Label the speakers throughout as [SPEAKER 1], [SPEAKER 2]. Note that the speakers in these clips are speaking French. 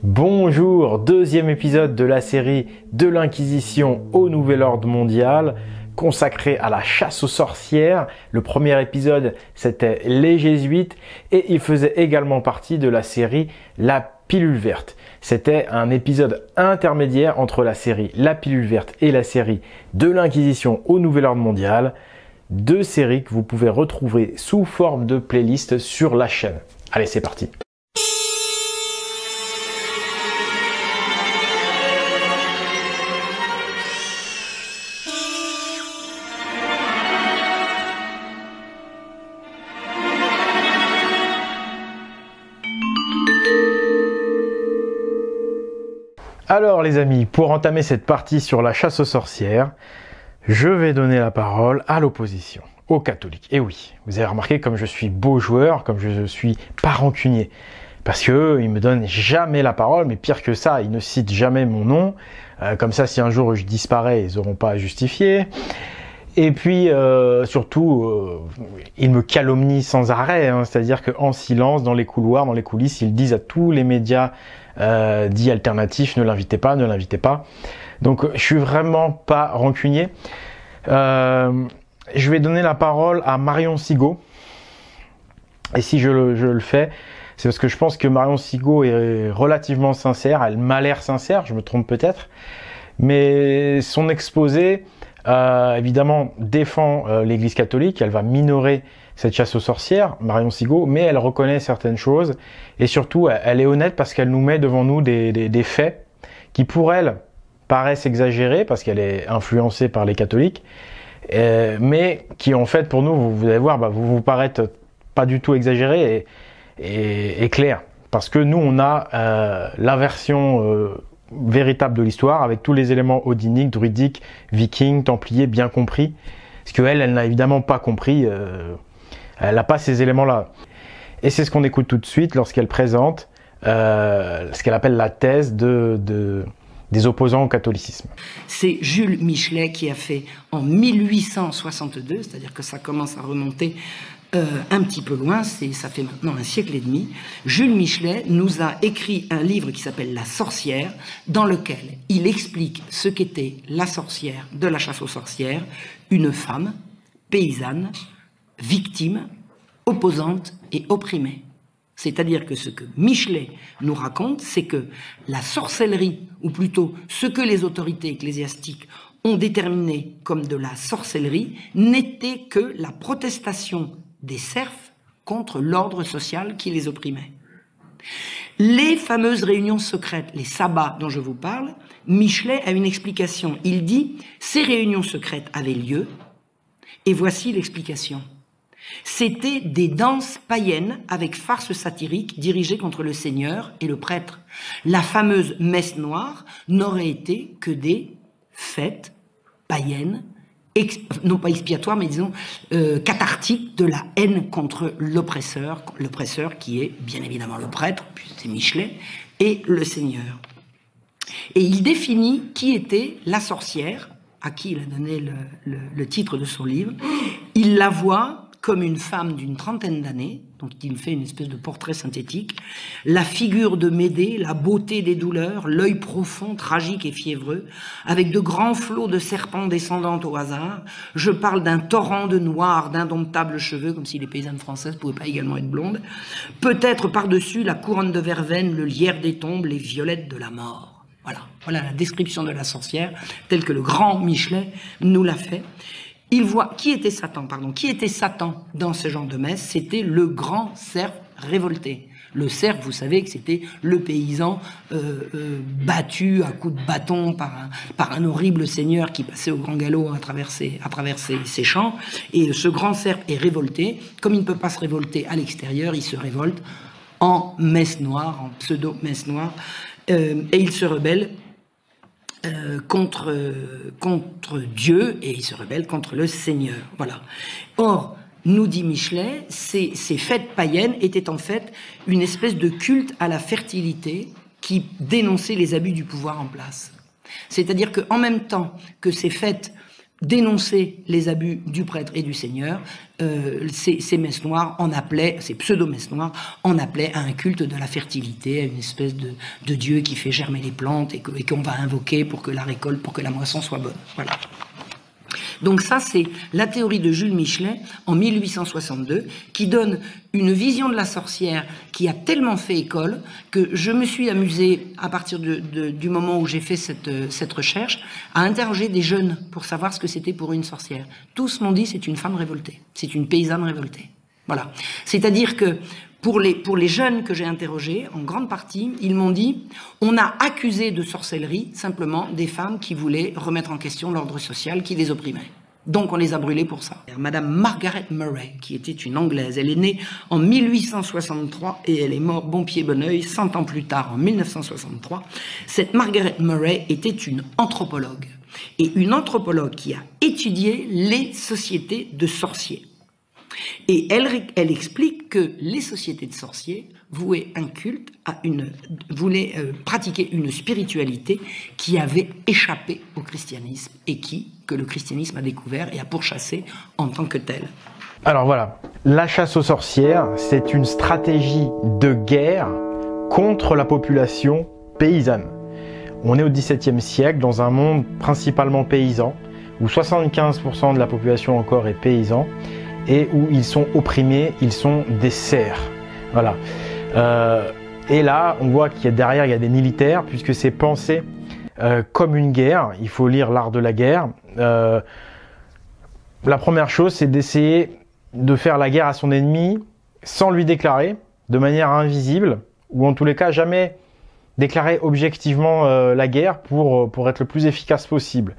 [SPEAKER 1] Bonjour, deuxième épisode de la série de l'Inquisition au Nouvel Ordre Mondial, consacré à la chasse aux sorcières. Le premier épisode, c'était les Jésuites et il faisait également partie de la série La Pilule Verte. C'était un épisode intermédiaire entre la série La Pilule Verte et la série de l'Inquisition au Nouvel Ordre Mondial. Deux séries que vous pouvez retrouver sous forme de playlist sur la chaîne. Allez, c'est parti. Alors les amis, pour entamer cette partie sur la chasse aux sorcières, je vais donner la parole à l'opposition, aux catholiques. Et oui, vous avez remarqué comme je suis beau joueur, comme je suis pas rancunier. Parce que ils me donnent jamais la parole, mais pire que ça, ils ne citent jamais mon nom. Comme ça, si un jour je disparais, ils n'auront pas à justifier. Et puis, surtout, ils me calomnient sans arrêt. C'est-à-dire qu'en silence, dans les couloirs, dans les coulisses, ils disent à tous les médias dits alternatifs, ne l'invitez pas, ne l'invitez pas. Donc, je suis vraiment pas rancunier. Je vais donner la parole à Marion Sigaud. Et si je le fais, c'est parce que je pense que Marion Sigaud est relativement sincère. Elle m'a l'air sincère, je me trompe peut-être. Mais son exposé, évidemment, défend l'Église catholique. Elle va minorer cette chasse aux sorcières, Marion Sigaud, mais elle reconnaît certaines choses. Et surtout, elle est honnête parce qu'elle nous met devant nous des faits qui, pour elle, paraissent exagérés parce qu'elle est influencée par les catholiques, mais qui, en fait, pour nous, vous allez voir, vous paraître pas du tout exagérés et clairs. Parce que nous, on a la version véritable de l'histoire avec tous les éléments odiniques, druidiques, vikings, templiers bien compris. Parce qu'elle, elle n'a évidemment pas compris, elle n'a pas ces éléments-là. Et c'est ce qu'on écoute tout de suite lorsqu'elle présente ce qu'elle appelle la thèse des opposants au catholicisme.
[SPEAKER 2] C'est Jules Michelet qui a fait en 1862, c'est-à-dire que ça commence à remonter un petit peu loin, ça fait maintenant un siècle et demi. Jules Michelet nous a écrit un livre qui s'appelle La sorcière, dans lequel il explique ce qu'était la sorcière de la chasse aux sorcières, une femme paysanne, victime, opposante et opprimée. C'est-à-dire que ce que Michelet nous raconte, c'est que la sorcellerie, ou plutôt ce que les autorités ecclésiastiques ont déterminé comme de la sorcellerie, n'était que la protestation des serfs contre l'ordre social qui les opprimait. Les fameuses réunions secrètes, les sabbats dont je vous parle, Michelet a une explication. Il dit « Ces réunions secrètes avaient lieu, et voici l'explication. C'était des danses païennes avec farce satirique dirigées contre le seigneur et le prêtre. La fameuse messe noire n'aurait été que des fêtes païennes, non pas expiatoires, mais disons cathartiques de la haine contre l'oppresseur qui est bien évidemment le prêtre, puis c'est Michelet, et le seigneur. Et il définit qui était la sorcière, à qui il a donné le titre de son livre. Il la voit comme une femme d'une trentaine d'années, donc il fait une espèce de portrait synthétique, la figure de Médée, la beauté des douleurs, l'œil profond, tragique et fiévreux, avec de grands flots de serpents descendant au hasard. Je parle d'un torrent de noirs, d'indomptables cheveux, comme si les paysannes françaises ne pouvaient pas également être blondes. Peut-être par-dessus la couronne de verveine, le lierre des tombes, les violettes de la mort. Voilà la description de la sorcière, telle que le grand Michelet nous l'a fait. Il voit qui était Satan dans ce genre de messe. C'était le grand cerf révolté. Le cerf, vous savez que c'était le paysan battu à coups de bâton par un horrible seigneur qui passait au grand galop à travers ses champs. Et ce grand cerf est révolté. Comme il ne peut pas se révolter à l'extérieur, il se révolte en messe noire, en pseudo-messe noire. Et il se rebelle contre Dieu, et il se rebelle contre le Seigneur. Voilà. Or, nous dit Michelet, ces fêtes païennes étaient en fait une espèce de culte à la fertilité qui dénonçait les abus du pouvoir en place. C'est-à-dire qu'en même temps que ces fêtes dénoncer les abus du prêtre et du seigneur, ces messes noires en appelaient, ces pseudo-messes noires en appelaient à un culte de la fertilité, à une espèce de dieu qui fait germer les plantes et qu'on va invoquer pour que la récolte, pour que la moisson soit bonne. Voilà. Donc ça, c'est la théorie de Jules Michelet en 1862 qui donne une vision de la sorcière qui a tellement fait école que je me suis amusée, à partir du moment où j'ai fait cette recherche, à interroger des jeunes pour savoir ce que c'était pour une sorcière. Tous m'ont dit c'est une femme révoltée, c'est une paysanne révoltée. Voilà. C'est-à-dire que pour les jeunes que j'ai interrogés, en grande partie, ils m'ont dit on a accusé de sorcellerie simplement des femmes qui voulaient remettre en question l'ordre social qui les opprimait. Donc on les a brûlées pour ça. Madame Margaret Murray, qui était une Anglaise, elle est née en 1863 et elle est morte bon pied bon oeil 100 ans plus tard, en 1963. Cette Margaret Murray était une anthropologue. Et une anthropologue qui a étudié les sociétés de sorciers. Et elle explique que les sociétés de sorciers vouaient un culte voulaient pratiquer une spiritualité qui avait échappé au christianisme et que le christianisme a découvert et a pourchassé en tant que tel.
[SPEAKER 1] Alors voilà, la chasse aux sorcières, c'est une stratégie de guerre contre la population paysanne. On est au XVIIe siècle dans un monde principalement paysan, où 75% de la population encore est paysan, et où ils sont opprimés, ils sont des serfs. Voilà. Et là, on voit qu'il y a derrière, il y a des militaires, puisque c'est pensé comme une guerre. Il faut lire l'art de la guerre. La première chose, c'est d'essayer de faire la guerre à son ennemi sans lui déclarer, de manière invisible, ou en tous les cas, jamais déclarer objectivement la guerre pour être le plus efficace possible.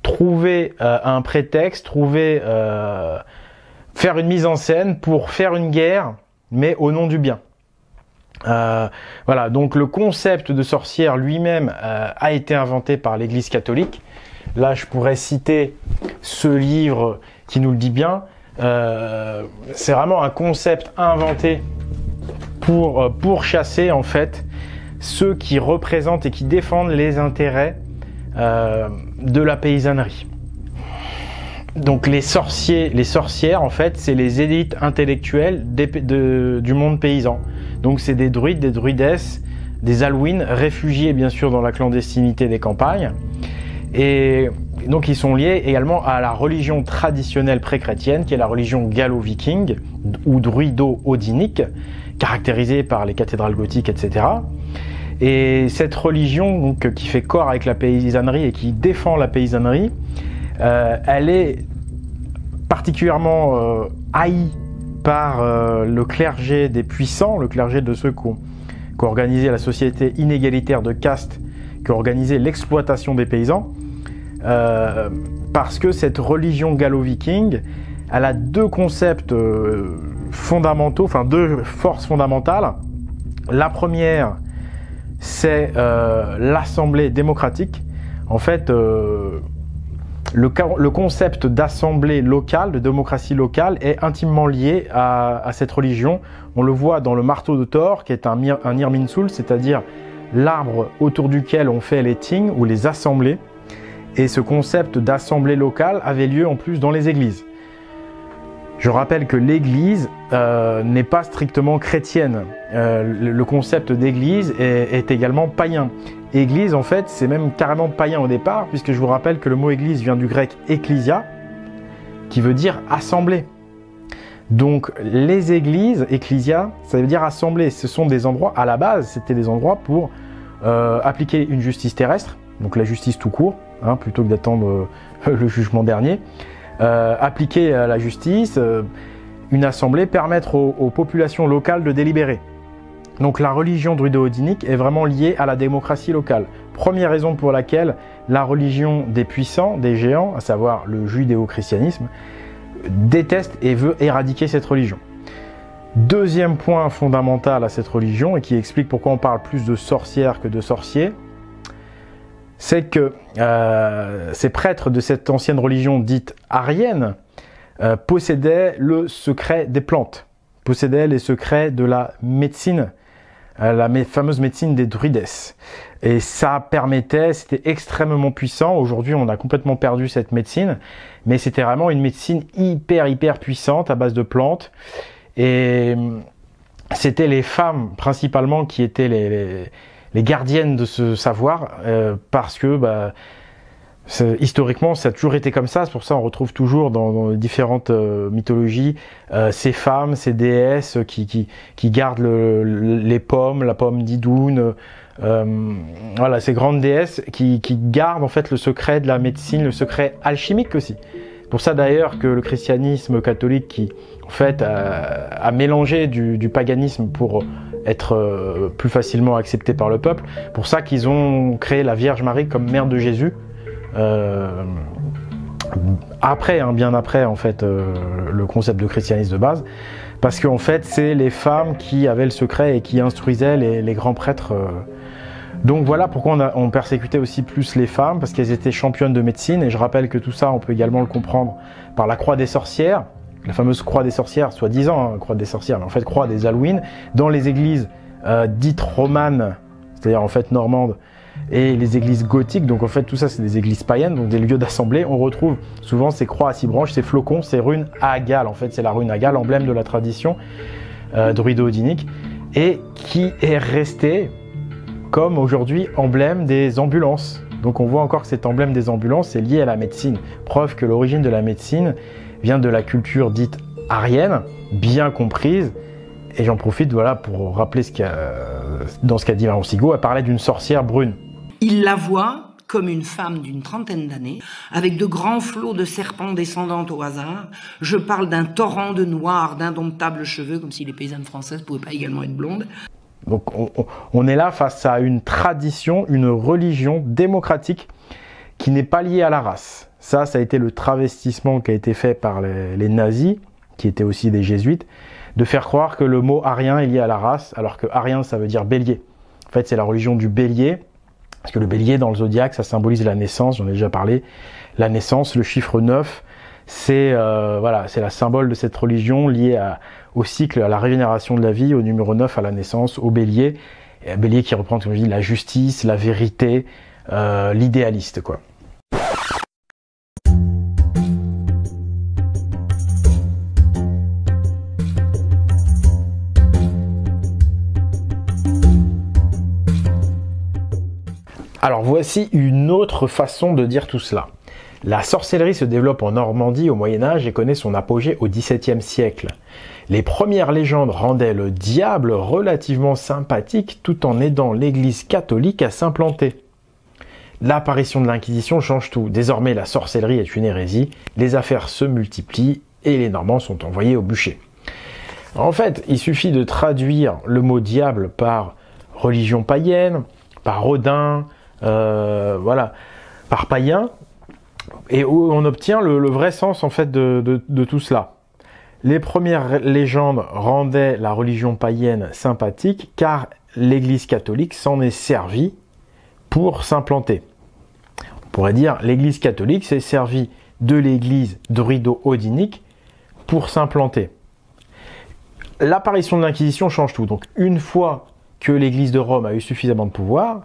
[SPEAKER 1] Trouver un prétexte, faire une mise en scène pour faire une guerre, mais au nom du bien. Voilà, donc le concept de sorcière lui-même a été inventé par l'Église catholique. Là, je pourrais citer ce livre qui nous le dit bien. C'est vraiment un concept inventé pour chasser en fait ceux qui représentent et qui défendent les intérêts de la paysannerie. Donc les sorcières en fait, c'est les élites intellectuelles du monde paysan. Donc c'est des druides, des druidesses, des alwines, réfugiés bien sûr dans la clandestinité des campagnes. Et donc ils sont liés également à la religion traditionnelle pré-chrétienne, qui est la religion gallo-viking ou druido-odinique, caractérisée par les cathédrales gothiques, etc. Et cette religion donc, qui fait corps avec la paysannerie et qui défend la paysannerie, elle est particulièrement haïe par le clergé des puissants, le clergé de ceux qui ont organisé la société inégalitaire de caste, qui ont organisé l'exploitation des paysans, parce que cette religion gallo-viking, elle a deux concepts fondamentaux, enfin deux forces fondamentales. La première, c'est l'assemblée démocratique. En fait, le concept d'assemblée locale, de démocratie locale, est intimement lié à cette religion. On le voit dans le marteau de Thor, qui est un Irminsul, c'est-à-dire l'arbre autour duquel on fait les things ou les assemblées. Et ce concept d'assemblée locale avait lieu en plus dans les églises. Je rappelle que l'église n'est pas strictement chrétienne. Le concept d'église est également païen. Église, en fait, c'est même carrément païen au départ, puisque je vous rappelle que le mot église vient du grec ecclesia, qui veut dire assemblée. Donc, les églises, ecclesia, ça veut dire assemblée. Ce sont des endroits, à la base, c'était des endroits pour appliquer une justice terrestre, donc la justice tout court, hein, plutôt que d'attendre le jugement dernier. Appliquer la justice, une assemblée, permettre aux populations locales de délibérer. Donc la religion druido-odinique est vraiment liée à la démocratie locale. Première raison pour laquelle la religion des puissants, des géants, à savoir le judéo-christianisme, déteste et veut éradiquer cette religion. Deuxième point fondamental à cette religion, et qui explique pourquoi on parle plus de sorcières que de sorciers, c'est que ces prêtres de cette ancienne religion dite arienne possédaient le secret des plantes, possédaient les secrets de la médecine, la fameuse médecine des druides. Et ça permettait, c'était extrêmement puissant. Aujourd'hui, on a complètement perdu cette médecine, mais c'était vraiment une médecine hyper puissante à base de plantes. Et c'était les femmes principalement qui étaient les gardiennes de ce savoir, parce que historiquement, ça a toujours été comme ça. C'est pour ça qu'on retrouve toujours dans les différentes mythologies ces femmes, ces déesses qui gardent les pommes, la pomme d'Idun, voilà, ces grandes déesses qui gardent en fait le secret de la médecine, le secret alchimique aussi. C'est pour ça d'ailleurs que le christianisme catholique, qui en fait a mélangé du paganisme pour être plus facilement accepté par le peuple, pour ça qu'ils ont créé la Vierge Marie comme mère de Jésus. Après, bien après en fait le concept de christianisme de base, parce qu'en fait c'est les femmes qui avaient le secret et qui instruisaient les grands prêtres. Donc voilà pourquoi on persécutait aussi plus les femmes, parce qu'elles étaient championnes de médecine. Et je rappelle que tout ça, on peut également le comprendre par la croix des sorcières, la fameuse croix des sorcières, soi-disant croix des sorcières, mais en fait croix des Alwyn, dans les églises dites romanes, c'est-à-dire en fait normandes, et les églises gothiques. Donc en fait tout ça c'est des églises païennes, donc des lieux d'assemblée. On retrouve souvent ces croix à 6 branches, ces flocons, ces runes Agale. En fait c'est la rune Agale, emblème de la tradition druido-odinique, et qui est restée comme aujourd'hui emblème des ambulances. Donc on voit encore que cet emblème des ambulances est lié à la médecine. Preuve que l'origine de la médecine vient de la culture dite aryenne, bien comprise. Et j'en profite voilà, pour rappeler dans ce qu'a dit Marion Sigaud, elle parlait d'une sorcière brune.
[SPEAKER 2] Il la voit comme une femme d'une trentaine d'années, avec de grands flots de serpents descendant au hasard. Je parle d'un torrent de noirs, d'indomptables cheveux, comme si les paysannes françaises ne pouvaient pas également être blondes.
[SPEAKER 1] Donc on est là face à une tradition, une religion démocratique qui n'est pas liée à la race. Ça a été le travestissement qui a été fait par les nazis, qui étaient aussi des jésuites, de faire croire que le mot arien est lié à la race, alors que arien ça veut dire bélier. En fait c'est la religion du bélier, parce que le bélier dans le zodiaque ça symbolise la naissance, j'en ai déjà parlé. La naissance, le chiffre 9, c'est la symbole de cette religion liée au cycle, à la régénération de la vie, au numéro 9, à la naissance, au bélier. Et un bélier qui reprend, comme je dis, la justice, la vérité, l'idéaliste, quoi. Alors voici une autre façon de dire tout cela. La sorcellerie se développe en Normandie au Moyen-Âge et connaît son apogée au XVIIe siècle. Les premières légendes rendaient le diable relativement sympathique tout en aidant l'Église catholique à s'implanter. L'apparition de l'Inquisition change tout. Désormais, la sorcellerie est une hérésie, les affaires se multiplient et les Normands sont envoyés au bûcher. En fait, il suffit de traduire le mot diable par religion païenne, par Odin, par païen, et où on obtient le vrai sens en fait de tout cela. Les premières légendes rendaient la religion païenne sympathique car l'Église catholique s'en est servie pour s'implanter. On pourrait dire l'Église catholique s'est servie de l'Église druido-odinique pour s'implanter. L'apparition de l'Inquisition change tout. Donc une fois que l'Église de Rome a eu suffisamment de pouvoir,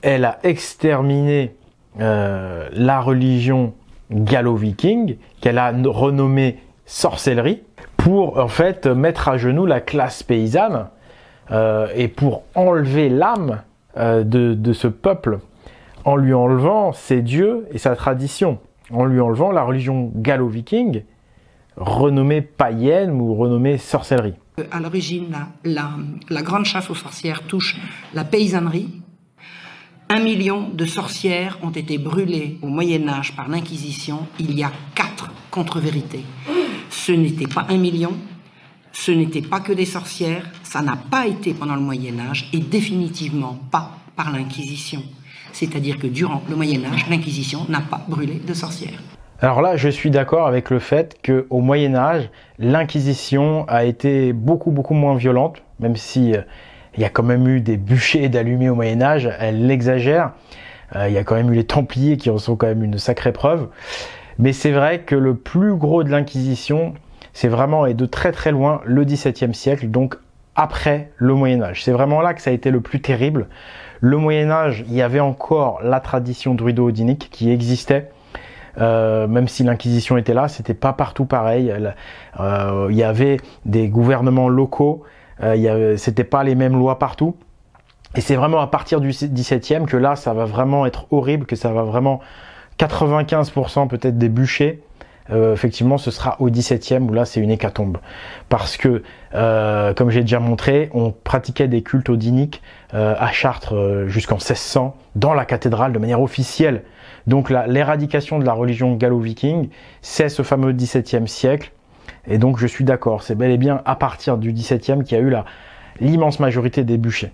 [SPEAKER 1] elle a exterminé la religion gallo-viking, qu'elle a renommée sorcellerie, pour en fait mettre à genoux la classe paysanne et pour enlever l'âme de ce peuple, en lui enlevant ses dieux et sa tradition, en lui enlevant la religion gallo-viking, renommée païenne ou renommée sorcellerie.
[SPEAKER 2] À l'origine, la grande chasse aux sorcières touche la paysannerie. 1 million de sorcières ont été brûlées au Moyen-Âge par l'Inquisition. Il y a 4 contre-vérités. Ce n'était pas 1 million, ce n'était pas que des sorcières, ça n'a pas été pendant le Moyen-Âge et définitivement pas par l'Inquisition. C'est-à-dire que durant le Moyen-Âge, l'Inquisition n'a pas brûlé de sorcières.
[SPEAKER 1] Alors là, je suis d'accord avec le fait qu'au Moyen-Âge, l'Inquisition a été beaucoup moins violente, même si il y a quand même eu des bûchers d'allumés au Moyen-Âge, elle l'exagère. Il y a quand même eu les Templiers qui en sont quand même une sacrée preuve. Mais c'est vrai que le plus gros de l'Inquisition, c'est vraiment, et de très loin, le XVIIe siècle, donc après le Moyen-Âge. C'est vraiment là que ça a été le plus terrible. Le Moyen-Âge, il y avait encore la tradition druido-odinique qui existait. Même si l'Inquisition était là, c'était pas partout pareil. Il y avait des gouvernements locaux, c'était pas les mêmes lois partout. Et c'est vraiment à partir du XVIIe que là, ça va vraiment être horrible, que ça va vraiment 95% peut-être des bûchers. Effectivement, ce sera au XVIIe où là, c'est une hécatombe. Parce que, comme j'ai déjà montré, on pratiquait des cultes odiniques à Chartres jusqu'en 1600 dans la cathédrale de manière officielle. Donc l'éradication de la religion gallo-viking, c'est ce fameux XVIIe siècle. Et donc je suis d'accord, c'est bel et bien à partir du XVIIe qu'il y a eu l'immense majorité des bûchers.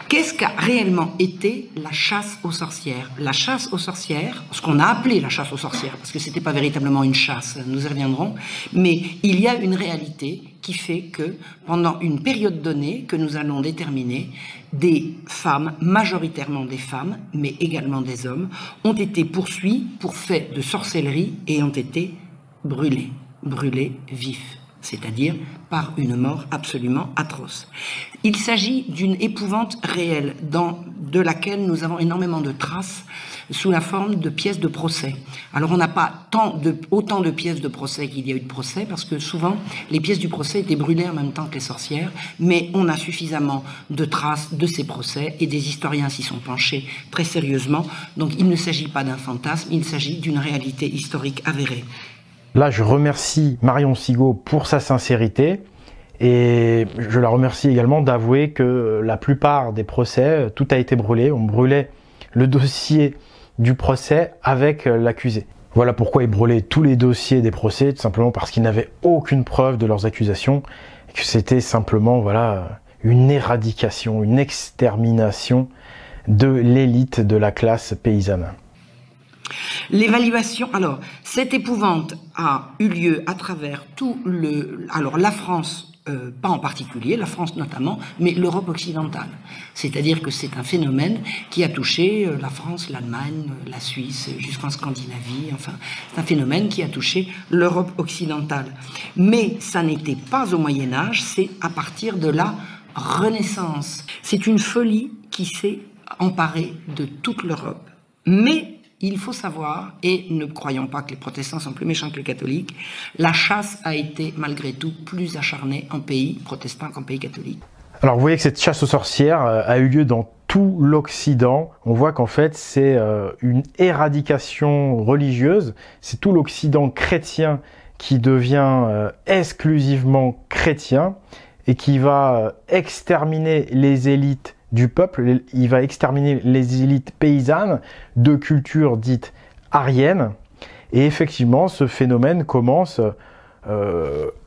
[SPEAKER 2] Qu'est-ce qu'a réellement été la chasse aux sorcières? La chasse aux sorcières, ce qu'on a appelé la chasse aux sorcières, parce que c'était pas véritablement une chasse, nous y reviendrons, mais il y a une réalité qui fait que pendant une période donnée que nous allons déterminer, des femmes, majoritairement des femmes, mais également des hommes, ont été poursuivis pour faits de sorcellerie et ont été brûlés vifs, c'est-à-dire par une mort absolument atroce. Il s'agit d'une épouvante réelle, de laquelle nous avons énormément de traces sous la forme de pièces de procès. Alors on n'a pas autant de pièces de procès qu'il y a eu de procès, parce que souvent les pièces du procès étaient brûlées en même temps que les sorcières, mais on a suffisamment de traces de ces procès, et des historiens s'y sont penchés très sérieusement, donc il ne s'agit pas d'un fantasme, il s'agit d'une réalité historique avérée.
[SPEAKER 1] Là, je remercie Marion Sigaud pour sa sincérité et je la remercie également d'avouer que la plupart des procès, tout a été brûlé. On brûlait le dossier du procès avec l'accusé. Voilà pourquoi ils brûlaient tous les dossiers des procès, tout simplement parce qu'ils n'avaient aucune preuve de leurs accusations et que c'était simplement voilà, une éradication, une extermination de l'élite de la classe paysanne.
[SPEAKER 2] L'évaluation, alors, cette épouvante a eu lieu à travers alors la France, pas en particulier, la France notamment, mais l'Europe occidentale. C'est-à-dire que c'est un phénomène qui a touché la France, l'Allemagne, la Suisse, jusqu'en Scandinavie, enfin, c'est un phénomène qui a touché l'Europe occidentale. Mais ça n'était pas au Moyen-Âge, c'est à partir de la Renaissance. C'est une folie qui s'est emparée de toute l'Europe. Mais il faut savoir, et ne croyons pas que les protestants sont plus méchants que les catholiques, la chasse a été malgré tout plus acharnée en pays protestant qu'en pays catholique.
[SPEAKER 1] Alors vous voyez que cette chasse aux sorcières a eu lieu dans tout l'Occident. On voit qu'en fait c'est une éradication religieuse, c'est tout l'Occident chrétien qui devient exclusivement chrétien et qui va exterminer les élites du peuple, il va exterminer les élites paysannes de culture dite aryenne. Et effectivement, ce phénomène commence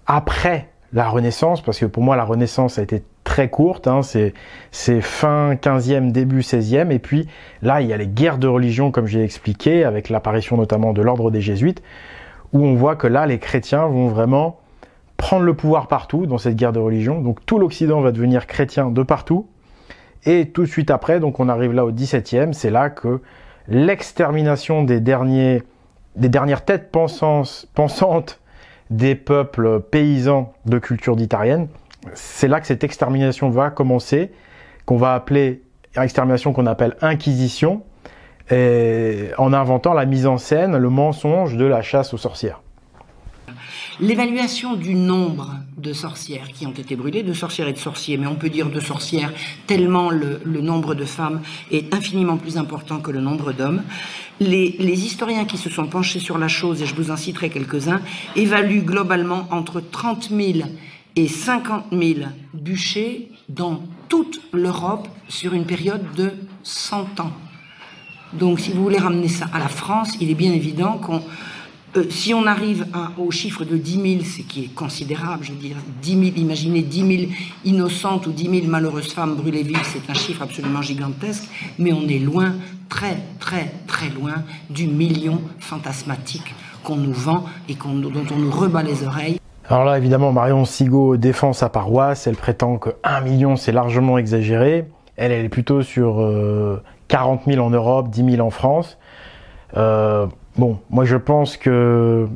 [SPEAKER 1] après la Renaissance, parce que pour moi, la Renaissance a été très courte, hein, c'est fin 15e, début 16e, et puis là, il y a les guerres de religion, comme j'ai expliqué, avec l'apparition notamment de l'ordre des Jésuites, où on voit que là, les chrétiens vont vraiment prendre le pouvoir partout dans cette guerre de religion. Donc tout l'Occident va devenir chrétien de partout. Et tout de suite après, donc on arrive là au XVIIe, c'est là que l'extermination des dernières têtes pensantes des peuples paysans de culture dite aryenne, c'est là que cette extermination va commencer, qu'on va appeler extermination qu'on appelle inquisition, et en inventant la mise en scène, le mensonge de la chasse aux sorcières.
[SPEAKER 2] L'évaluation du nombre de sorcières qui ont été brûlées, de sorcières et de sorciers, mais on peut dire de sorcières tellement le nombre de femmes est infiniment plus important que le nombre d'hommes. Les historiens qui se sont penchés sur la chose, et je vous en citerai quelques-uns, évaluent globalement entre 30 000 et 50 000 bûchers dans toute l'Europe sur une période de 100 ans. Donc si vous voulez ramener ça à la France, il est bien évident qu'on... si on arrive au chiffre de 10 000, ce qui est considérable, je veux dire, 10 000, imaginez 10 000 innocentes ou 10 000 malheureuses femmes brûlées vives, c'est un chiffre absolument gigantesque, mais on est loin, très très très loin du million fantasmatique qu'on nous vend et dont on nous rebat les oreilles.
[SPEAKER 1] Alors là, évidemment, Marion Sigaud défend sa paroisse, elle prétend que 1 million c'est largement exagéré, elle est plutôt sur 40 000 en Europe, 10 000 en France. Bon, moi je pense que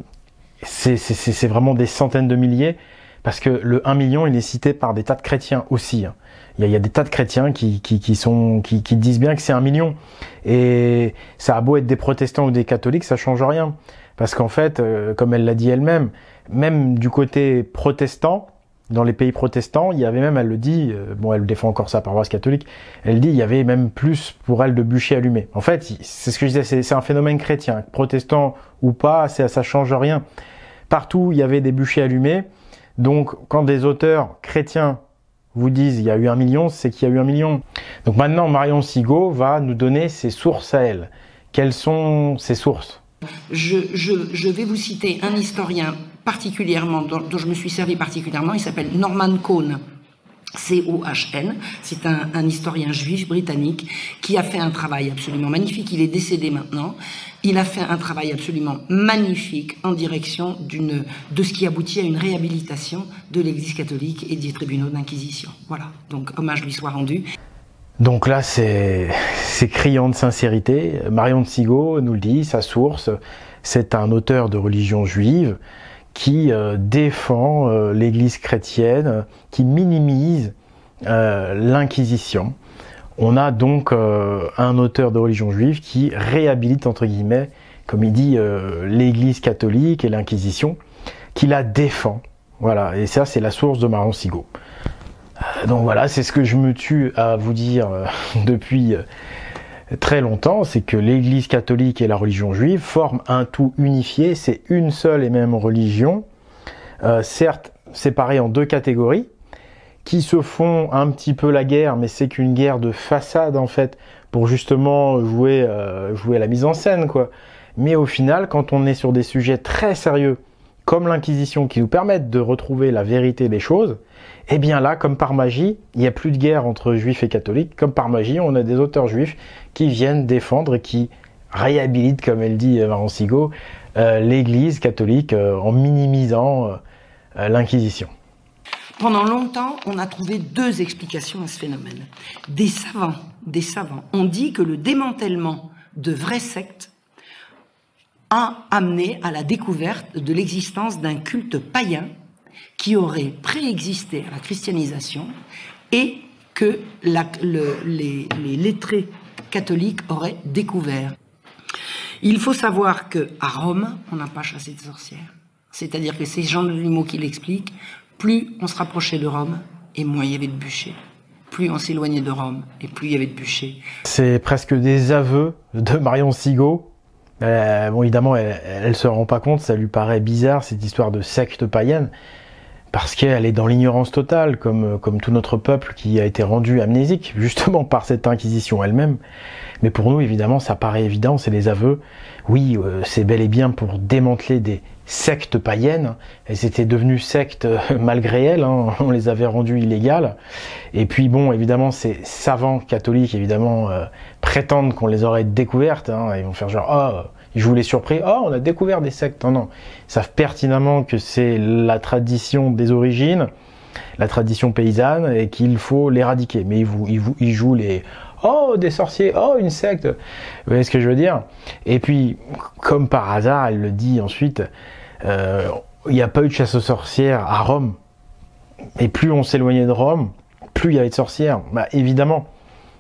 [SPEAKER 1] c'est vraiment des centaines de milliers, parce que le 1 million, il est cité par des tas de chrétiens aussi. Hein. Il y a des tas de chrétiens qui disent bien que c'est 1 million. Et ça a beau être des protestants ou des catholiques, ça change rien. Parce qu'en fait, comme elle l'a dit elle-même, même du côté protestant, dans les pays protestants, il y avait même, elle le dit, bon, elle défend encore sa paroisse catholique, elle dit, il y avait même plus pour elle de bûchers allumés. En fait, c'est ce que je disais, c'est un phénomène chrétien. Protestant ou pas, ça change rien. Partout, il y avait des bûchers allumés. Donc, quand des auteurs chrétiens vous disent, il y a eu 1 million, c'est qu'il y a eu 1 million. Donc maintenant, Marion Sigaud va nous donner ses sources à elle. Quelles sont ses sources ?
[SPEAKER 2] Je vais vous citer un historien particulièrement, dont je me suis servi particulièrement, il s'appelle Norman Cohn, C-O-H-N, c'est un historien juif britannique qui a fait un travail absolument magnifique, il est décédé maintenant, il a fait un travail absolument magnifique en direction de ce qui aboutit à une réhabilitation de l'Église catholique et des tribunaux d'inquisition. Voilà, donc hommage lui soit rendu.
[SPEAKER 1] Donc là, c'est criant de sincérité. Marion de Sigaud nous le dit, sa source, c'est un auteur de religion juive qui défend l'Église chrétienne, qui minimise l'Inquisition. On a donc un auteur de religion juive qui réhabilite, entre guillemets, comme il dit, l'Église catholique et l'Inquisition, qui la défend. Voilà, et ça, c'est la source de Marion Sigaud. Donc voilà, c'est ce que je me tue à vous dire depuis très longtemps, c'est que l'Église catholique et la religion juive forment un tout unifié, c'est une seule et même religion, certes séparée en deux catégories, qui se font un petit peu la guerre, mais c'est qu'une guerre de façade en fait, pour justement jouer à la mise en scène, quoi. Mais au final, quand on est sur des sujets très sérieux, comme l'Inquisition, qui nous permettent de retrouver la vérité des choses, eh bien là, comme par magie, il n'y a plus de guerre entre juifs et catholiques. Comme par magie, on a des auteurs juifs qui viennent défendre et qui réhabilitent, comme elle dit Marion Sigaud, l'Église catholique en minimisant l'Inquisition.
[SPEAKER 2] Pendant longtemps, on a trouvé deux explications à ce phénomène. Des savants ont dit que le démantèlement de vraies sectes a amené à la découverte de l'existence d'un culte païen qui aurait préexisté à la christianisation et que les lettrés catholiques auraient découvert. Il faut savoir qu'à Rome, on n'a pas chassé de sorcières. C'est-à-dire que c'est Jean de Limo qui l'explique, plus on se rapprochait de Rome et moins il y avait de bûchers. Plus on s'éloignait de Rome et plus il y avait de bûchers.
[SPEAKER 1] C'est presque des aveux de Marion Sigaud. Bon, évidemment, elle se rend pas compte, ça lui paraît bizarre cette histoire de secte païenne, parce qu'elle est dans l'ignorance totale, comme tout notre peuple qui a été rendu amnésique, justement par cette Inquisition elle-même. Mais pour nous, évidemment, ça paraît évident, c'est des aveux. Oui, c'est bel et bien pour démanteler des sectes païennes. Elles étaient devenues sectes malgré elles, hein, on les avait rendues illégales. Et puis bon, évidemment, ces savants catholiques, évidemment, prétendent qu'on les aurait découvertes. Hein, ils vont faire genre, oh, ils jouent les surpris, oh, on a découvert des sectes. Non, non, ils savent pertinemment que c'est la tradition des origines, la tradition paysanne, et qu'il faut l'éradiquer. Mais ils jouent les... Oh, des sorciers, oh, une secte. Vous voyez ce que je veux dire? Et puis, comme par hasard, elle le dit ensuite, il n'y a pas eu de chasse aux sorcières à Rome. Et plus on s'éloignait de Rome, plus il y avait de sorcières. Bah, évidemment,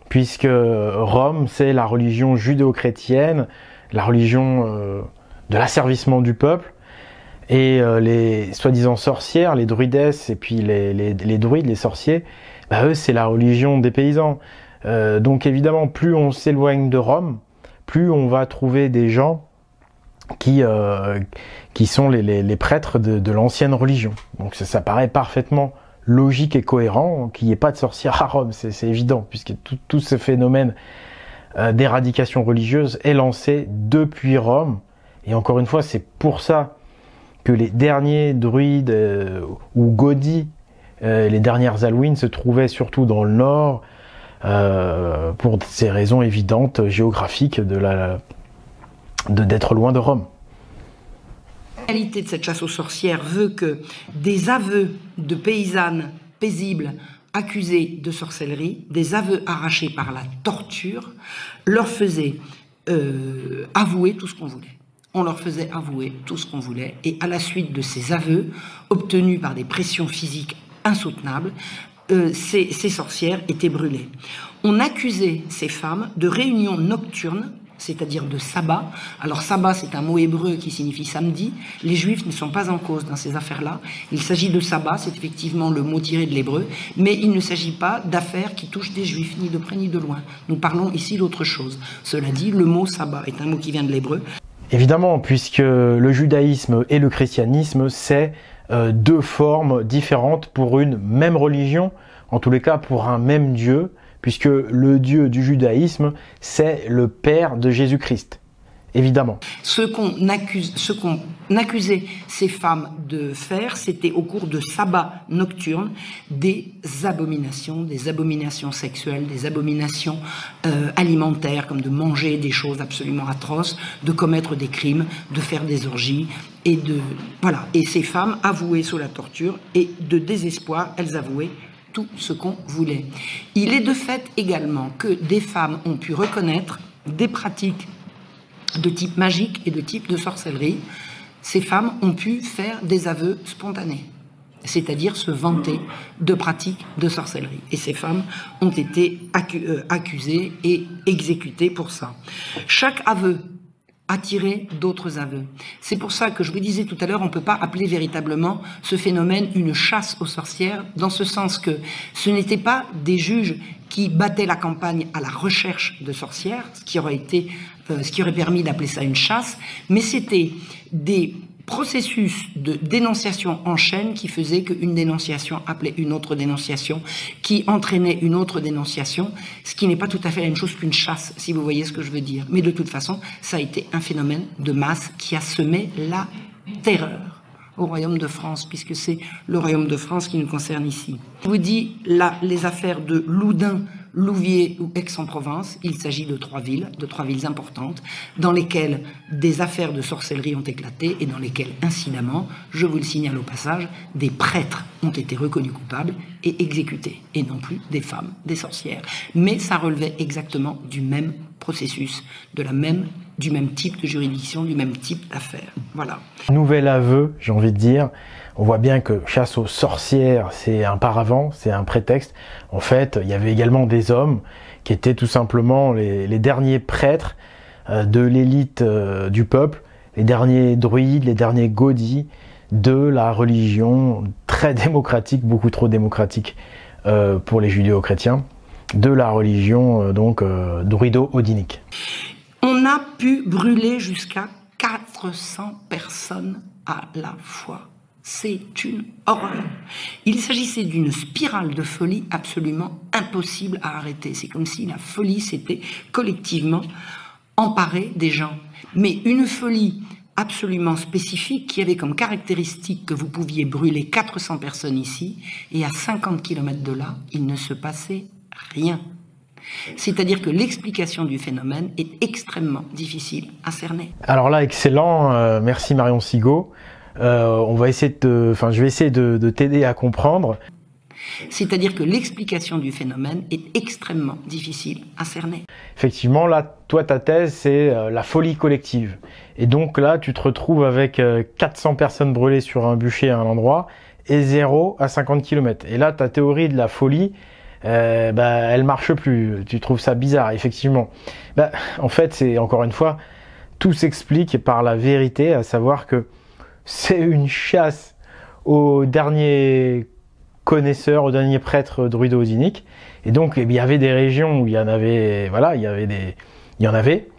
[SPEAKER 1] puisque Rome, c'est la religion judéo-chrétienne, la religion de l'asservissement du peuple. Et les soi-disant sorcières, les druidesses, et puis les druides, les sorciers, bah, eux, c'est la religion des paysans. Donc évidemment, plus on s'éloigne de Rome, plus on va trouver des gens qui sont les prêtres de l'ancienne religion. Donc ça paraît parfaitement logique et cohérent qu'il n'y ait pas de sorcières à Rome, c'est évident, puisque tout ce phénomène d'éradication religieuse est lancé depuis Rome. Et encore une fois, c'est pour ça que les derniers druides ou godis, les dernières Halloween se trouvaient surtout dans le nord, pour ces raisons évidentes géographiques d'être loin de Rome.
[SPEAKER 2] La réalité de cette chasse aux sorcières veut que des aveux de paysannes paisibles accusées de sorcellerie, des aveux arrachés par la torture, leur faisaient avouer tout ce qu'on voulait. on leur faisait avouer tout ce qu'on voulait, et à la suite de ces aveux, obtenus par des pressions physiques insoutenables, ces sorcières étaient brûlées. On accusait ces femmes de réunions nocturnes, c'est-à-dire de sabbat. Alors sabbat, c'est un mot hébreu qui signifie samedi. Les juifs ne sont pas en cause dans ces affaires-là. Il s'agit de sabbat, c'est effectivement le mot tiré de l'hébreu, mais il ne s'agit pas d'affaires qui touchent des juifs, ni de près ni de loin. Nous parlons ici d'autre chose. Cela dit, le mot sabbat est un mot qui vient de l'hébreu.
[SPEAKER 1] Évidemment, puisque le judaïsme et le christianisme, c'est deux formes différentes pour une même religion, en tous les cas pour un même Dieu, puisque le Dieu du judaïsme, c'est le Père de Jésus-Christ, évidemment.
[SPEAKER 2] Ce qu'on accusait ces femmes de faire, c'était au cours de sabbats nocturnes des abominations sexuelles, des abominations alimentaires, comme de manger des choses absolument atroces, de commettre des crimes, de faire des orgies, et ces femmes avouaient sous la torture, et de désespoir, elles avouaient tout ce qu'on voulait. Il est de fait également que des femmes ont pu reconnaître des pratiques de type magique et de type de sorcellerie. Ces femmes ont pu faire des aveux spontanés, c'est-à-dire se vanter de pratiques de sorcellerie. Et ces femmes ont été accusées et exécutées pour ça. Chaque aveu attirer d'autres aveux. C'est pour ça que je vous disais tout à l'heure, on ne peut pas appeler véritablement ce phénomène une chasse aux sorcières, dans ce sens que ce n'étaient pas des juges qui battaient la campagne à la recherche de sorcières, ce qui aurait permis d'appeler ça une chasse, mais c'était des processus de dénonciation en chaîne qui faisait qu'une dénonciation appelait une autre dénonciation, qui entraînait une autre dénonciation, ce qui n'est pas tout à fait la même chose qu'une chasse, si vous voyez ce que je veux dire. Mais de toute façon, ça a été un phénomène de masse qui a semé la terreur au Royaume de France, puisque c'est le Royaume de France qui nous concerne ici. Je vous dis, là, les affaires de Loudun, Louviers ou Aix-en-Provence, il s'agit de trois villes importantes, dans lesquelles des affaires de sorcellerie ont éclaté et dans lesquelles, incidemment, je vous le signale au passage, des prêtres ont été reconnus coupables et exécutés, et non plus des femmes, des sorcières. Mais ça relevait exactement du même processus, du même type de juridiction, du même type d'affaires. Voilà.
[SPEAKER 1] Nouvel aveu, j'ai envie de dire. On voit bien que chasse aux sorcières, c'est un paravent, c'est un prétexte. En fait, il y avait également des hommes qui étaient tout simplement les derniers prêtres de l'élite du peuple, les derniers druides, les derniers godis de la religion très démocratique, beaucoup trop démocratique pour les judéo-chrétiens, de la religion druido-odinique.
[SPEAKER 2] On a pu brûler jusqu'à 400 personnes à la fois. C'est une horreur. Il s'agissait d'une spirale de folie absolument impossible à arrêter. C'est comme si la folie s'était collectivement emparée des gens. Mais une folie absolument spécifique qui avait comme caractéristique que vous pouviez brûler 400 personnes ici et à 50 km de là, il ne se passait rien. C'est-à-dire que l'explication du phénomène est extrêmement difficile à cerner.
[SPEAKER 1] Alors là, excellent. Merci Marion Sigaud. Je vais essayer de t'aider à comprendre.
[SPEAKER 2] C'est-à-dire que l'explication du phénomène est extrêmement difficile à cerner.
[SPEAKER 1] Effectivement, là, toi, ta thèse, c'est la folie collective. Et donc là, tu te retrouves avec 400 personnes brûlées sur un bûcher à un endroit et 0 à 50 km. Et là, ta théorie de la folie, elle marche plus. Tu trouves ça bizarre, effectivement. En fait, c'est encore une fois, tout s'explique par la vérité, à savoir que c'est une chasse aux derniers connaisseurs, aux derniers prêtres druido-odiniques. Et donc, il y avait des régions où il y en avait,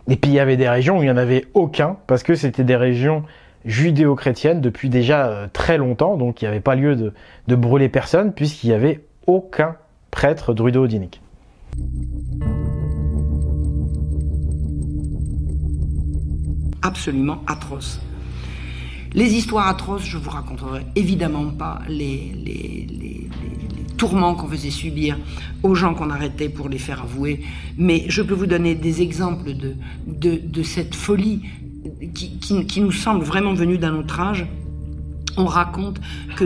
[SPEAKER 1] et puis il y avait des régions où il n'y en avait aucun, parce que c'était des régions judéo-chrétiennes depuis déjà très longtemps, donc il n'y avait pas lieu de brûler personne, puisqu'il n'y avait aucun prêtre druido-odinique.
[SPEAKER 2] Absolument atroce. Les histoires atroces, je vous raconterai évidemment pas les tourments qu'on faisait subir aux gens qu'on arrêtait pour les faire avouer, mais je peux vous donner des exemples de cette folie qui nous semble vraiment venue d'un autre âge. On raconte que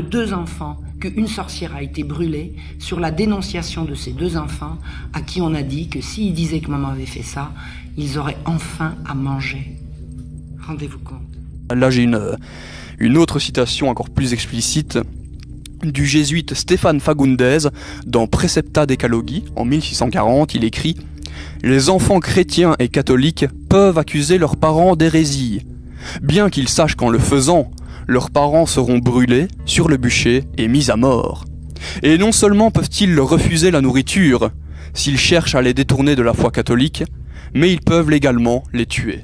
[SPEAKER 2] qu'une sorcière a été brûlée sur la dénonciation de ces 2 enfants à qui on a dit que s'ils disaient que maman avait fait ça, ils auraient enfin à manger. Rendez-vous compte.
[SPEAKER 3] Là, j'ai une autre citation encore plus explicite du jésuite Stéphane Fagundez dans Precepta Decalogi en 1640. Il écrit « Les enfants chrétiens et catholiques peuvent accuser leurs parents d'hérésie, bien qu'ils sachent qu'en le faisant, leurs parents seront brûlés sur le bûcher et mis à mort. Et non seulement peuvent-ils leur refuser la nourriture, s'ils cherchent à les détourner de la foi catholique, mais ils peuvent légalement les tuer. »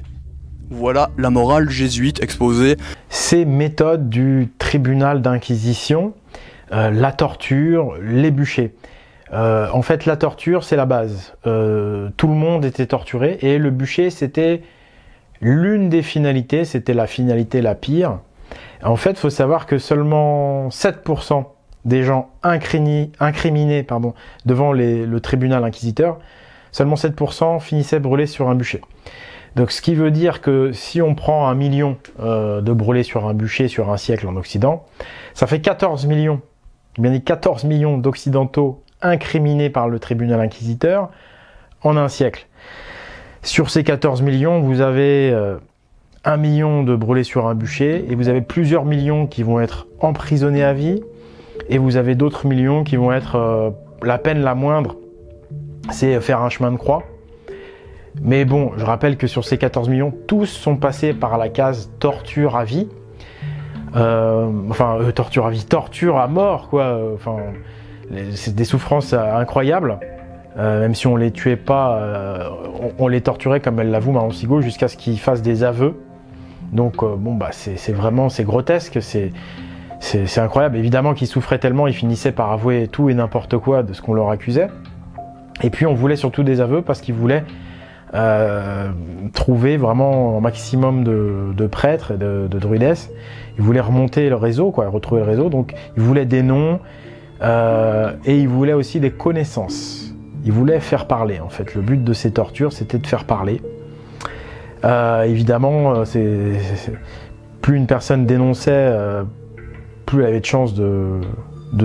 [SPEAKER 3] Voilà la morale jésuite exposée.
[SPEAKER 1] Ces méthodes du tribunal d'inquisition, la torture, les bûchers. En fait, la torture, c'est la base. Tout le monde était torturé et le bûcher, c'était l'une des finalités, c'était la finalité la pire. En fait, il faut savoir que seulement 7% des gens incriminés devant le tribunal inquisiteur, seulement 7% finissaient brûlés sur un bûcher. Donc ce qui veut dire que si on prend 1 million de brûlés sur un bûcher sur un siècle en Occident, ça fait 14 millions. Bien dit 14 millions d'Occidentaux incriminés par le tribunal inquisiteur en un siècle. Sur ces 14 millions, vous avez 1 million de brûlés sur un bûcher et vous avez plusieurs millions qui vont être emprisonnés à vie et vous avez d'autres millions qui vont être la peine la moindre, c'est faire un chemin de croix. Mais bon, je rappelle que sur ces 14 millions, tous sont passés par la case torture à vie. Torture à vie, torture à mort, quoi. C'est des souffrances incroyables. Même si on les tuait pas, on les torturait comme elle l'avoue Marion Sigaud jusqu'à ce qu'ils fassent des aveux. Donc c'est vraiment, c'est grotesque, c'est incroyable. Évidemment qu'ils souffraient tellement, ils finissaient par avouer tout et n'importe quoi de ce qu'on leur accusait. Et puis on voulait surtout des aveux parce qu'ils voulaient trouver vraiment un maximum de prêtres et de druidesses. Ils voulaient remonter le réseau, quoi, retrouver le réseau. Donc ils voulaient des noms et ils voulaient aussi des connaissances. Ils voulaient faire parler, en fait. Le but de ces tortures, c'était de faire parler. Évidemment, plus une personne dénonçait, plus elle avait de chances de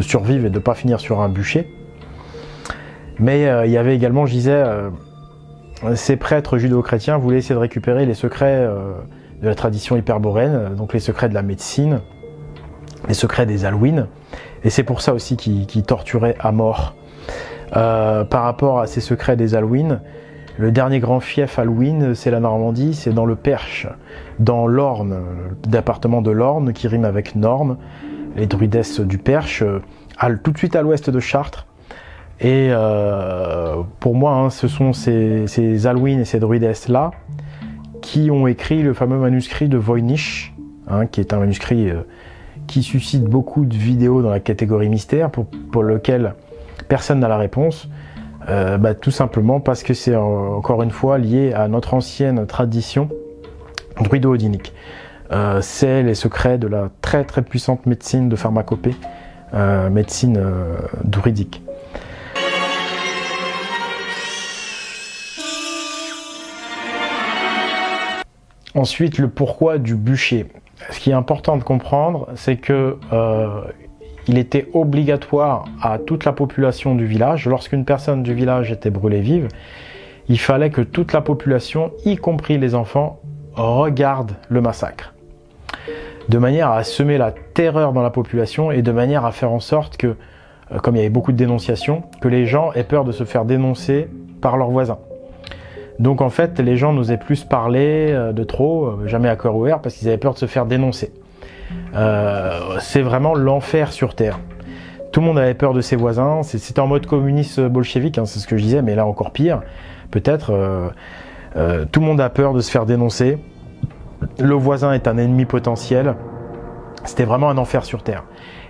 [SPEAKER 1] survivre et de ne pas finir sur un bûcher. Mais il y avait également, je disais, ces prêtres judéo-chrétiens voulaient essayer de récupérer les secrets de la tradition hyperboréenne, donc les secrets de la médecine, les secrets des Alouines. Et c'est pour ça aussi qu'ils torturaient à mort. Par rapport à ces secrets des Alouines, le dernier grand fief Alouine, c'est la Normandie, c'est dans le Perche, dans l'Orne, le département de l'Orne qui rime avec Norme, les druidesses du Perche, tout de suite à l'ouest de Chartres. Et pour moi, ce sont ces Alouines et ces druidesses-là qui ont écrit le fameux manuscrit de Voynich, qui est un manuscrit qui suscite beaucoup de vidéos dans la catégorie mystère, pour lequel personne n'a la réponse, tout simplement parce que c'est encore une fois lié à notre ancienne tradition druido-odinique. C'est les secrets de la très très puissante médecine de pharmacopée, médecine druidique. Ensuite, le pourquoi du bûcher. Ce qui est important de comprendre, c'est que il était obligatoire à toute la population du village, lorsqu'une personne du village était brûlée vive, il fallait que toute la population, y compris les enfants, regarde le massacre. De manière à semer la terreur dans la population et de manière à faire en sorte que, comme il y avait beaucoup de dénonciations, que les gens aient peur de se faire dénoncer par leurs voisins. Donc en fait, les gens n'osaient plus parler de trop, jamais à cœur ouvert, parce qu'ils avaient peur de se faire dénoncer. C'est vraiment l'enfer sur Terre. Tout le monde avait peur de ses voisins, c'était en mode communiste bolchevique, c'est ce que je disais, mais là encore pire, peut-être. Tout le monde a peur de se faire dénoncer, le voisin est un ennemi potentiel, c'était vraiment un enfer sur Terre.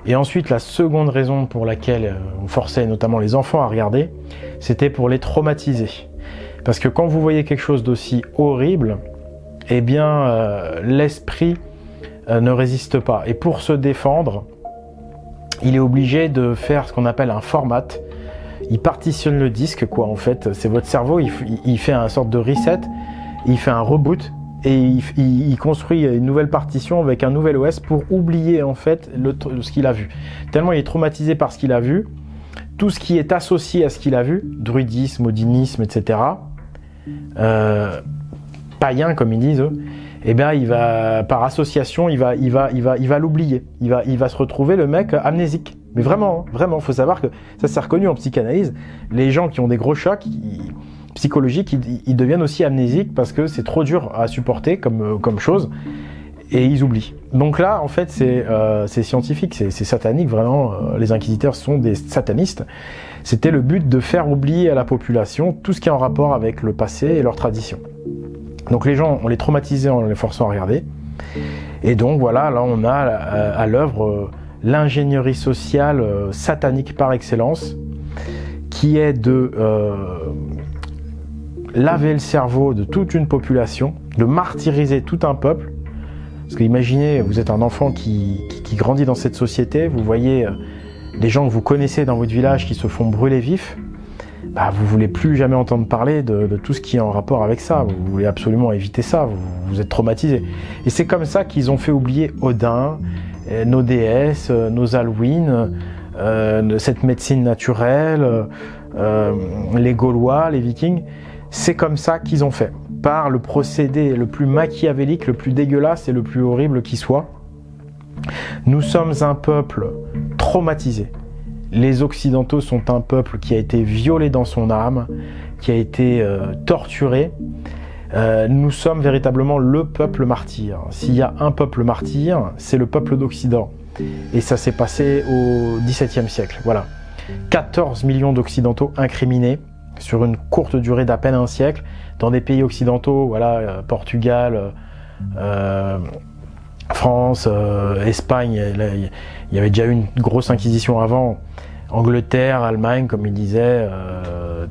[SPEAKER 1] Et ensuite, la seconde raison pour laquelle on forçait notamment les enfants à regarder, c'était pour les traumatiser. Parce que quand vous voyez quelque chose d'aussi horrible, eh bien, l'esprit ne résiste pas. Et pour se défendre, il est obligé de faire ce qu'on appelle un format. Il partitionne le disque, quoi, en fait. C'est votre cerveau, il fait un sorte de reset, il fait un reboot, et il construit une nouvelle partition avec un nouvel OS pour oublier, en fait, ce qu'il a vu. Tellement il est traumatisé par ce qu'il a vu, tout ce qui est associé à ce qu'il a vu, druidisme, odinisme, etc., païen, comme ils disent, eux, eh bien, il va, par association, il va l'oublier. Il va se retrouver le mec amnésique. Mais vraiment, vraiment, faut savoir que ça c'est reconnu en psychanalyse. Les gens qui ont des gros chocs psychologiques, ils deviennent aussi amnésiques parce que c'est trop dur à supporter comme chose. Et ils oublient. Donc là, en fait, c'est scientifique, c'est satanique, vraiment. Les inquisiteurs sont des satanistes. C'était le but de faire oublier à la population tout ce qui est en rapport avec le passé et leurs traditions. Donc les gens, on les traumatisait en les forçant à regarder. Et donc voilà, là on a à l'œuvre l'ingénierie sociale satanique par excellence, qui est de laver le cerveau de toute une population, de martyriser tout un peuple. Parce que imaginez, vous êtes un enfant qui grandit dans cette société, vous voyez des gens que vous connaissez dans votre village qui se font brûler vifs, bah, vous voulez plus jamais entendre parler de tout ce qui est en rapport avec ça, vous voulez absolument éviter ça, vous êtes traumatisé. Et c'est comme ça qu'ils ont fait oublier Odin, nos déesses, nos Halloween, cette médecine naturelle, les Gaulois, les Vikings. C'est comme ça qu'ils ont fait, par le procédé le plus machiavélique, le plus dégueulasse et le plus horrible qui soit. Nous sommes un peuple traumatisé. Les Occidentaux sont un peuple qui a été violé dans son âme, qui a été torturé. Nous sommes véritablement le peuple martyr. S'il y a un peuple martyr, c'est le peuple d'Occident. Et ça s'est passé au XVIIe siècle. Voilà. 14 millions d'Occidentaux incriminés sur une courte durée d'à peine un siècle dans des pays occidentaux, voilà, Portugal, France, Espagne. Il y avait déjà eu une grosse inquisition avant. Angleterre, Allemagne, comme il disait,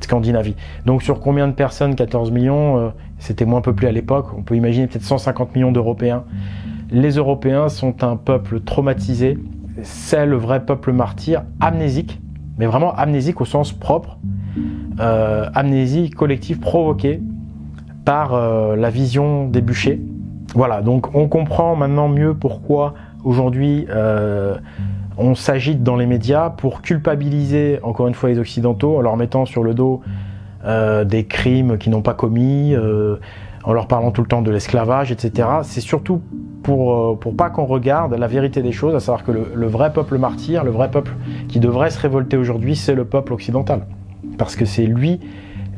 [SPEAKER 1] Scandinavie. Donc sur combien de personnes? 14 millions, c'était moins peuplé à l'époque. On peut imaginer peut-être 150 millions d'Européens. Les Européens sont un peuple traumatisé. C'est le vrai peuple martyr, amnésique, mais vraiment amnésique au sens propre. Amnésie collective provoquée par la vision des bûchers. Voilà, donc on comprend maintenant mieux pourquoi aujourd'hui on s'agite dans les médias pour culpabiliser encore une fois les Occidentaux en leur mettant sur le dos des crimes qu'ils n'ont pas commis, en leur parlant tout le temps de l'esclavage, etc. C'est surtout pour pas qu'on regarde la vérité des choses, à savoir que le vrai peuple martyr, le vrai peuple qui devrait se révolter aujourd'hui, c'est le peuple occidental. Parce que c'est lui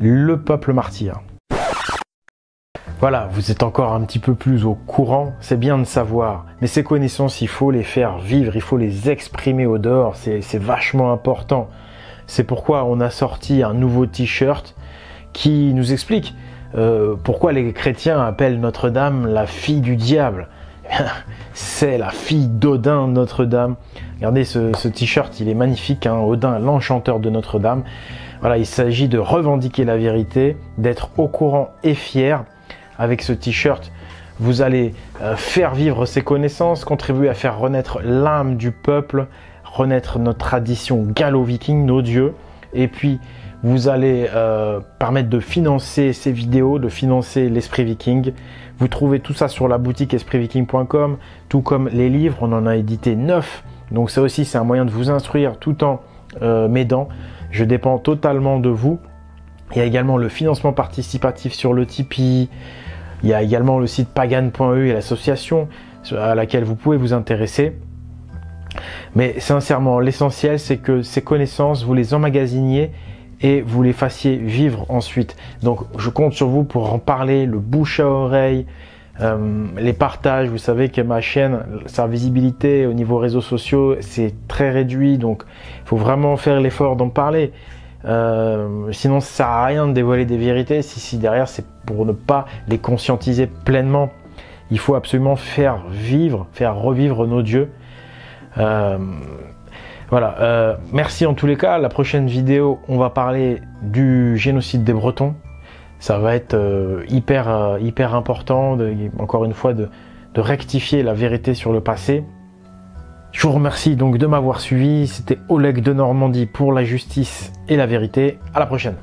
[SPEAKER 1] le peuple martyr. Voilà, vous êtes encore un petit peu plus au courant, c'est bien de savoir, mais ces connaissances, il faut les faire vivre, il faut les exprimer au dehors, c'est vachement important. C'est pourquoi on a sorti un nouveau t-shirt qui nous explique pourquoi les chrétiens appellent Notre-Dame la fille du diable. C'est la fille d'Odin, Notre-Dame. Regardez ce t-shirt, il est magnifique, hein, Odin, l'enchanteur de Notre-Dame. Voilà, il s'agit de revendiquer la vérité, d'être au courant et fier. Avec ce t-shirt, vous allez faire vivre ces connaissances, contribuer à faire renaître l'âme du peuple, renaître notre tradition gallo-viking, nos dieux. Et puis, vous allez permettre de financer ces vidéos, de financer l'Esprit Viking. Vous trouvez tout ça sur la boutique espritviking.com, tout comme les livres. On en a édité 9. Donc ça aussi, c'est un moyen de vous instruire tout en m'aidant. Je dépends totalement de vous. Il y a également le financement participatif sur le Tipeee. Il y a également le site pagan.eu et l'association à laquelle vous pouvez vous intéresser. Mais sincèrement, l'essentiel, c'est que ces connaissances, vous les emmagasiniez et vous les fassiez vivre ensuite. Donc, je compte sur vous pour en parler, le bouche à oreille, les partages. Vous savez que ma chaîne, sa visibilité au niveau réseaux sociaux, c'est très réduit. Donc, il faut vraiment faire l'effort d'en parler. Sinon ça sert à rien de dévoiler des vérités si derrière c'est pour ne pas les conscientiser pleinement. Il faut absolument faire revivre nos dieux. Voilà, merci en tous les cas. La prochaine vidéo, on va parler du génocide des Bretons. Ça va être hyper important, encore une fois, de rectifier la vérité sur le passé. Je vous remercie donc de m'avoir suivi. C'était Oleg de Normandie pour la justice et la vérité. À la prochaine.